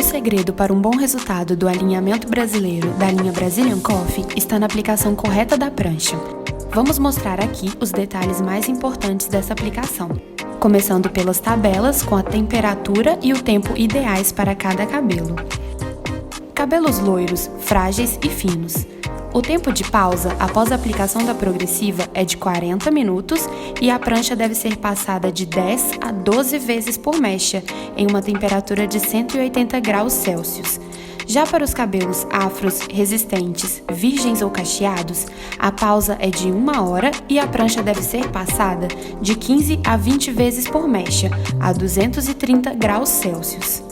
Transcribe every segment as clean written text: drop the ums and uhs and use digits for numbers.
O segredo para um bom resultado do alinhamento brasileiro da linha Brazilian Coffee está na aplicação correta da prancha. Vamos mostrar aqui os detalhes mais importantes dessa aplicação, começando pelas tabelas com a temperatura e o tempo ideais para cada cabelo. Cabelos loiros, frágeis e finos. O tempo de pausa após a aplicação da progressiva é de 40 minutos e a prancha deve ser passada de 10 a 12 vezes por mecha, em uma temperatura de 180 graus Celsius. Já para os cabelos afros, resistentes, virgens ou cacheados, a pausa é de 1 hora e a prancha deve ser passada de 15 a 20 vezes por mecha, a 230 graus Celsius.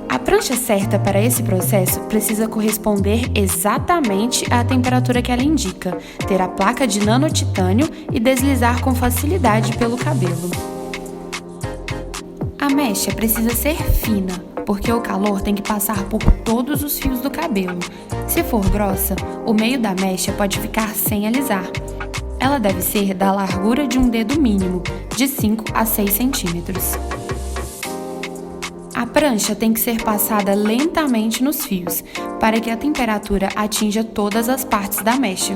A prancha certa para esse processo precisa corresponder exatamente à temperatura que ela indica, ter a placa de nanotitânio e deslizar com facilidade pelo cabelo. A mecha precisa ser fina, porque o calor tem que passar por todos os fios do cabelo. Se for grossa, o meio da mecha pode ficar sem alisar. Ela deve ser da largura de um dedo mínimo, de 5 a 6 centímetros. A prancha tem que ser passada lentamente nos fios, para que a temperatura atinja todas as partes da mecha.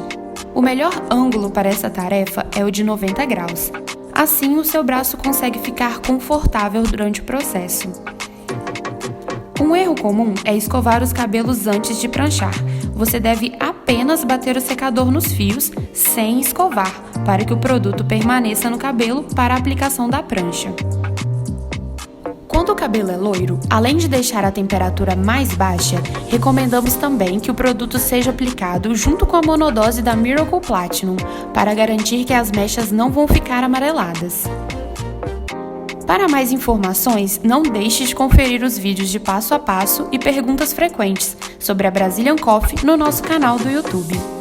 O melhor ângulo para essa tarefa é o de 90 graus. Assim, o seu braço consegue ficar confortável durante o processo. Um erro comum é escovar os cabelos antes de pranchar. Você deve apenas bater o secador nos fios, sem escovar, para que o produto permaneça no cabelo para a aplicação da prancha. Quando o cabelo é loiro, além de deixar a temperatura mais baixa, recomendamos também que o produto seja aplicado junto com a monodose da Miracle Platinum, para garantir que as mechas não vão ficar amareladas. Para mais informações, não deixe de conferir os vídeos de passo a passo e perguntas frequentes sobre a Brazilian Coffee no nosso canal do YouTube.